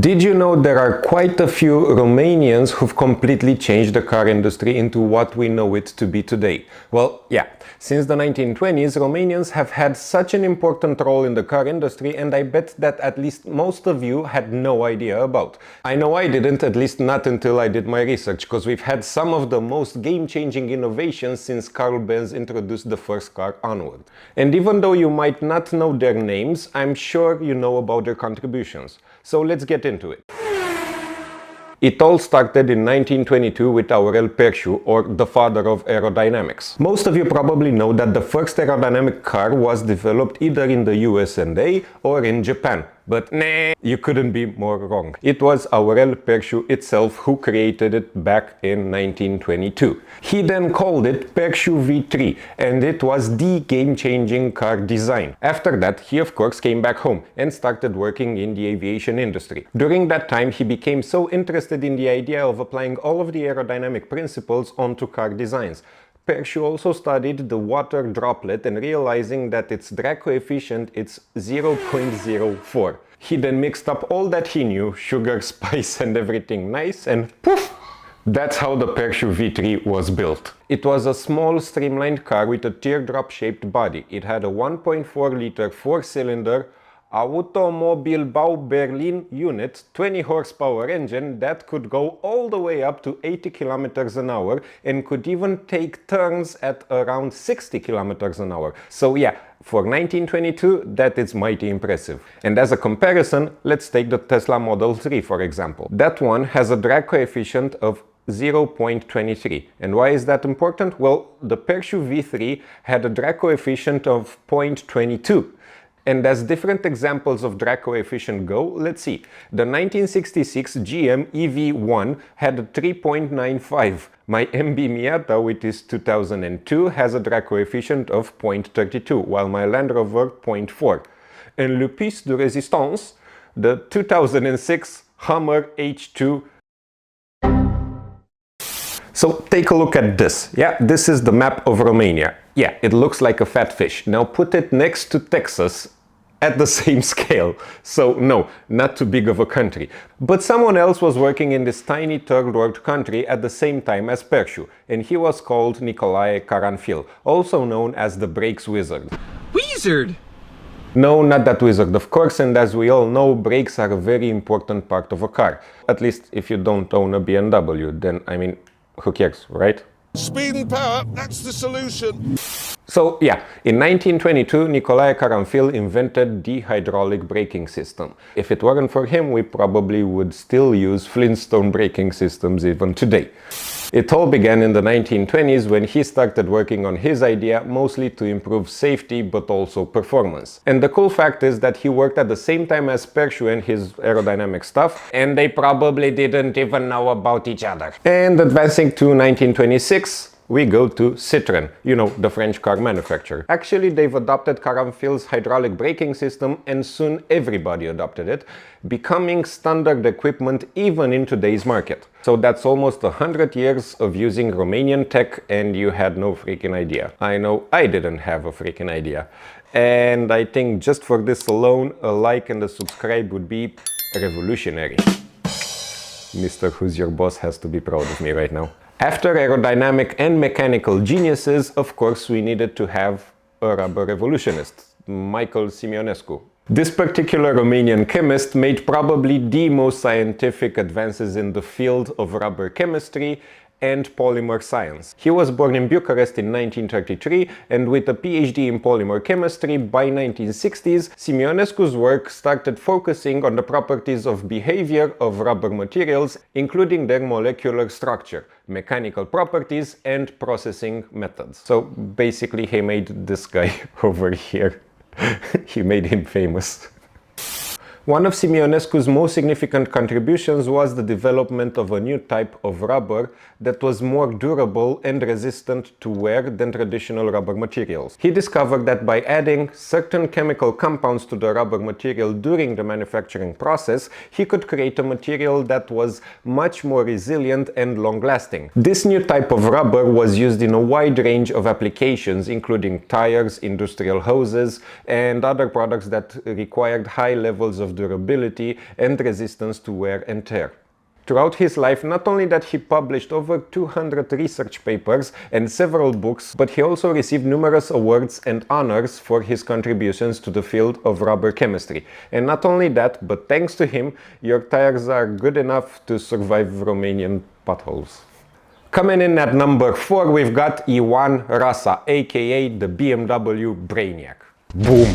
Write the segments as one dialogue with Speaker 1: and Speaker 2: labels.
Speaker 1: Did you know there are quite a few Romanians who've completely changed the car industry into what we know it to be today? Well, yeah, since the 1920s, Romanians have had such an important role in the car industry, and I bet that at least most of you had no idea about. I know I didn't, at least not until I did my research, because we've had some of the most game-changing innovations since Carl Benz introduced the first car onward. And even though you might not know their names, I'm sure you know about their contributions. So let's get into it. It all started in 1922 with Aurel Perciu, or the father of aerodynamics. Most of you probably know that the first aerodynamic car was developed either in the USA or in Japan. But nah, you couldn't be more wrong. It was Aurel Perciu itself who created it back in 1922. He then called it Perciu V3, and it was the game-changing car design. After that, he of course came back home and started working in the aviation industry. During that time, he became so interested in the idea of applying all of the aerodynamic principles onto car designs. Perciu also studied the water droplet and realizing that its drag coefficient is 0.04. He then mixed up all that he knew, sugar, spice and everything nice, and poof! That's how the Perciu V3 was built. It was a small streamlined car with a teardrop-shaped body. It had a 1.4-liter four-cylinder Automobilbau Berlin unit 20 horsepower engine that could go all the way up to 80 kilometers an hour and could even take turns at around 60 kilometers an hour. So yeah, for 1922 that is mighty impressive. And as a comparison, let's take the Tesla Model 3 for example. That one has a drag coefficient of 0.23. And why is that important? Well, the Perciu V3 had a drag coefficient of 0.22. And as different examples of drag coefficient go, let's see. The 1966 GM EV1 had a 3.95. My MB Miata, which is 2002, has a drag coefficient of 0.32, while my Land Rover 0.4. And Le Piece de Résistance, the 2006 Hummer H2. So take a look at this. Yeah, this is the map of Romania. Yeah, it looks like a fat fish. Now put it next to Texas at the same scale. So no, not too big of a country. But someone else was working in this tiny third world country at the same time as Perciu, and he was called Nicolae Caranfil, also known as the brakes wizard.
Speaker 2: Wizard?
Speaker 1: No, not that wizard, of course, and as we all know, brakes are a very important part of a car. At least if you don't own a BMW, then I mean, who cares, right?
Speaker 3: Speed and power, that's the solution.
Speaker 1: So yeah, in 1922, Nicolae Caranfil invented the hydraulic braking system. If it weren't for him, we probably would still use Flintstone braking systems even today. It all began in the 1920s when he started working on his idea, mostly to improve safety but also performance. And the cool fact is that he worked at the same time as Perciu and his aerodynamic stuff, and they probably didn't even know about each other. And advancing to 1926, we go to Citroën, you know, the French car manufacturer. Actually, they've adopted Caranfil's hydraulic braking system, and soon everybody adopted it, becoming standard equipment even in today's market. So that's almost 100 years of using Romanian tech, and you had no freaking idea. I know I didn't have a freaking idea. And I think just for this alone, a like and a subscribe would be revolutionary. Mr. Who's Your Boss has to be proud of me right now. After aerodynamic and mechanical geniuses, of course, we needed to have a rubber revolutionist, Michael Simeonescu. This particular Romanian chemist made probably the most scientific advances in the field of rubber chemistry and polymer science. He was born in Bucharest in 1933, and with a PhD in polymer chemistry by 1960s, Simeonescu's work started focusing on the properties of behavior of rubber materials, including their molecular structure, mechanical properties and processing methods. So basically he made this guy over here, he made him famous. One of Simeonescu's most significant contributions was the development of a new type of rubber that was more durable and resistant to wear than traditional rubber materials. He discovered that by adding certain chemical compounds to the rubber material during the manufacturing process, he could create a material that was much more resilient and long-lasting. This new type of rubber was used in a wide range of applications, including tires, industrial hoses, and other products that required high levels of durability and resistance to wear and tear. Throughout his life, not only that he published over 200 research papers and several books, but he also received numerous awards and honors for his contributions to the field of rubber chemistry. And not only that, but thanks to him, your tires are good enough to survive Romanian potholes. Coming in at number 4, we've got Ioan Rasa, aka the BMW Brainiac. Boom!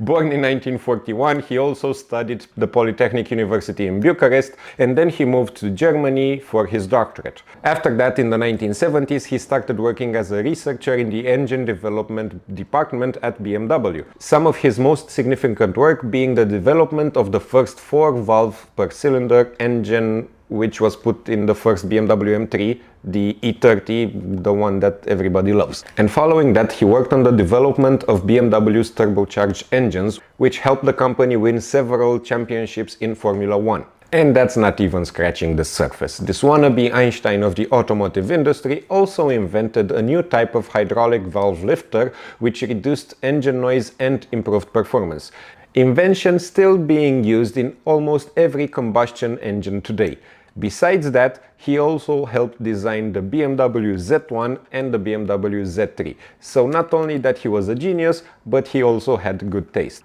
Speaker 1: Born in 1941, he also studied the Polytechnic University in Bucharest, and then he moved to Germany for his doctorate. After that, in the 1970s, he started working as a researcher in the engine development department at BMW. Some of his most significant work being the development of the first 4-valve per cylinder engine, which was put in the first BMW M3, the E30, the one that everybody loves. And following that, he worked on the development of BMW's turbocharged engines, which helped the company win several championships in Formula 1. And that's not even scratching the surface. This wannabe Einstein of the automotive industry also invented a new type of hydraulic valve lifter, which reduced engine noise and improved performance. Invention still being used in almost every combustion engine today. Besides that, he also helped design the BMW Z1 and the BMW Z3. So not only that he was a genius, but he also had good taste.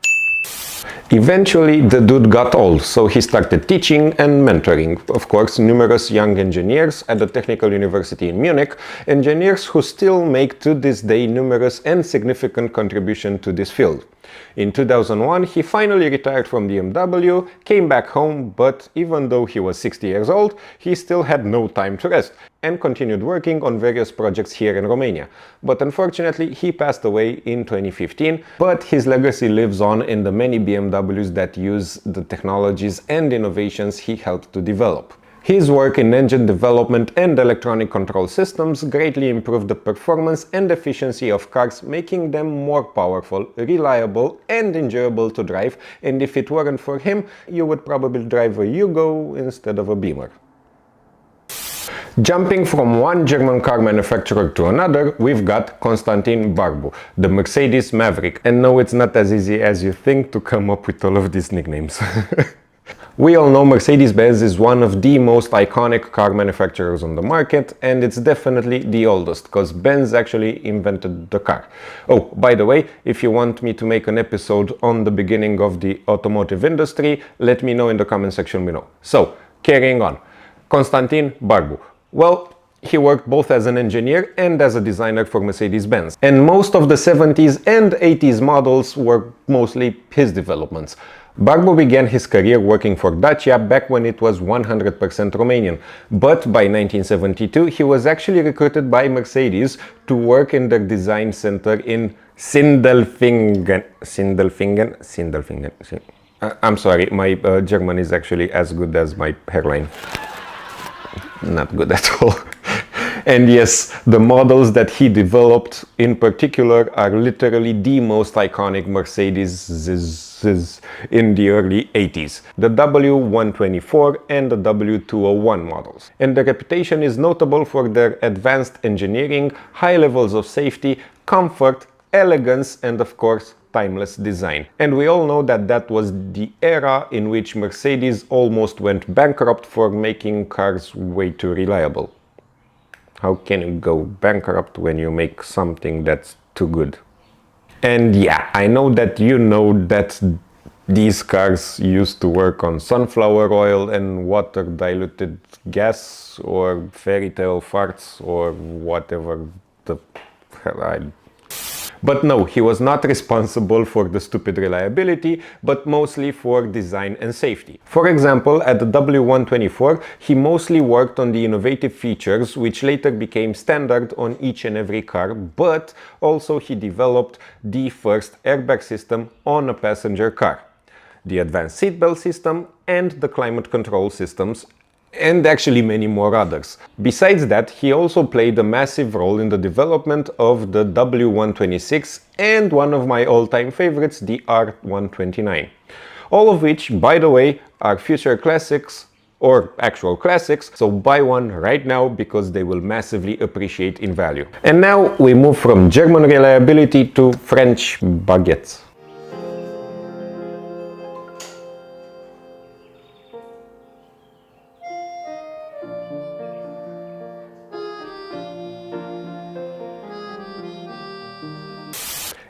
Speaker 1: Eventually, the dude got old, so he started teaching and mentoring, of course, numerous young engineers at the Technical University in Munich, engineers who still make to this day numerous and significant contributions to this field. In 2001, he finally retired from BMW, came back home, but even though he was 60 years old, he still had no time to rest and continued working on various projects here in Romania. But unfortunately, he passed away in 2015, but his legacy lives on in the many BMWs that use the technologies and innovations he helped to develop. His work in engine development and electronic control systems greatly improved the performance and efficiency of cars, making them more powerful, reliable and enjoyable to drive, and if it weren't for him, you would probably drive a Yugo instead of a Beamer. Jumping from one German car manufacturer to another, we've got Constantin Barbu, the Mercedes Maverick. And no, it's not as easy as you think to come up with all of these nicknames. We all know Mercedes-Benz is one of the most iconic car manufacturers on the market, and it's definitely the oldest, because Benz actually invented the car. Oh, by the way, if you want me to make an episode on the beginning of the automotive industry, let me know in the comment section below. So, carrying on. Constantin Barbu. Well, he worked both as an engineer and as a designer for Mercedes-Benz. And most of the 70s and 80s models were mostly his developments. Barbu began his career working for Dacia back when it was 100% Romanian, but by 1972 he was actually recruited by Mercedes to work in their design center in Sindelfingen. I'm sorry, my German is actually as good as my hairline. Not good at all. And yes, the models that he developed in particular are literally the most iconic Mercedes in the early 80s. The W124 and the W201 models. And the reputation is notable for their advanced engineering, high levels of safety, comfort, elegance, and of course, timeless design. And we all know that that was the era in which Mercedes almost went bankrupt for making cars way too reliable. How can you go bankrupt when you make something that's too good? And yeah, I know that you know that these cars used to work on sunflower oil and water diluted gas or fairy tale farts or whatever the hell But no, he was not responsible for the stupid reliability, but mostly for design and safety. For example, at the W124, he mostly worked on the innovative features which later became standard on each and every car, but also he developed the first airbag system on a passenger car, the advanced seatbelt system and the climate control systems, and actually many more others. Besides that, he also played a massive role in the development of the W126 and one of my all-time favorites, the R129. All of which, by the way, are future classics or actual classics, so buy one right now because they will massively appreciate in value. And now we move from German reliability to French baguettes.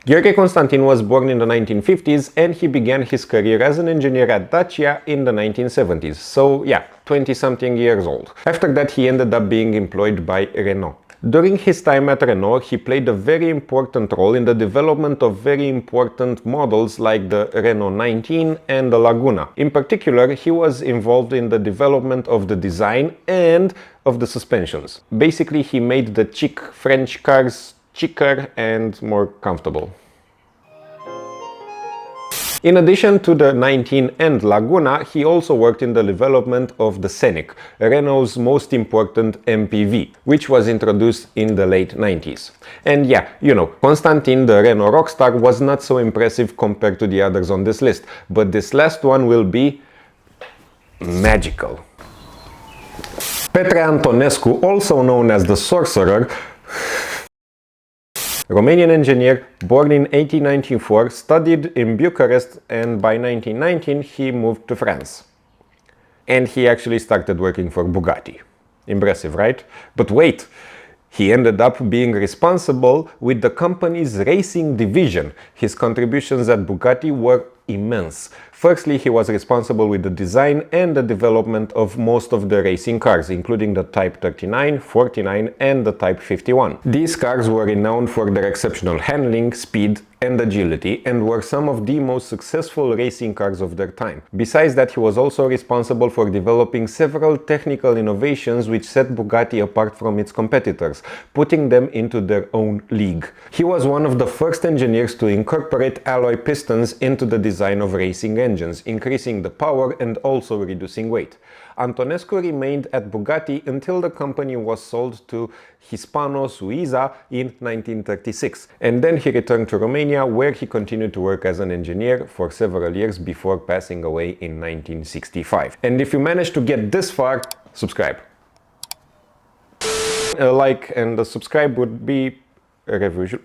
Speaker 1: Gheorghe Constantin was born in the 1950s and he began his career as an engineer at Dacia in the 1970s, so yeah, 20-something years old. After that he ended up being employed by Renault. During his time at Renault, he played a very important role in the development of very important models like the Renault 19 and the Laguna. In particular, he was involved in the development of the design and of the suspensions. Basically, he made the chic French cars chicer and more comfortable. In addition to the 19 and Laguna, he also worked in the development of the Scenic, Renault's most important MPV, which was introduced in the late 90s. And yeah, you know, Constantin, the Renault rockstar, was not so impressive compared to the others on this list, but this last one will be magical. Petre Antonescu, also known as the Sorcerer, Romanian engineer, born in 1894, studied in Bucharest, and by 1919 he moved to France. And he actually started working for Bugatti. Impressive, right? But wait, he ended up being responsible with the company's racing division. His contributions at Bugatti were immense. Firstly, he was responsible with the design and the development of most of the racing cars, including the Type 39, 49 and the Type 51. These cars were renowned for their exceptional handling, speed and agility, and were some of the most successful racing cars of their time. Besides that, he was also responsible for developing several technical innovations which set Bugatti apart from its competitors, putting them into their own league. He was one of the first engineers to incorporate alloy pistons into the design of racing engines, increasing the power and also reducing weight. Antonescu remained at Bugatti until the company was sold to Hispano-Suiza in 1936, and then he returned to Romania, where he continued to work as an engineer for several years before passing away in 1965. And if you managed to get this far, subscribe. A like and a subscribe would be revision.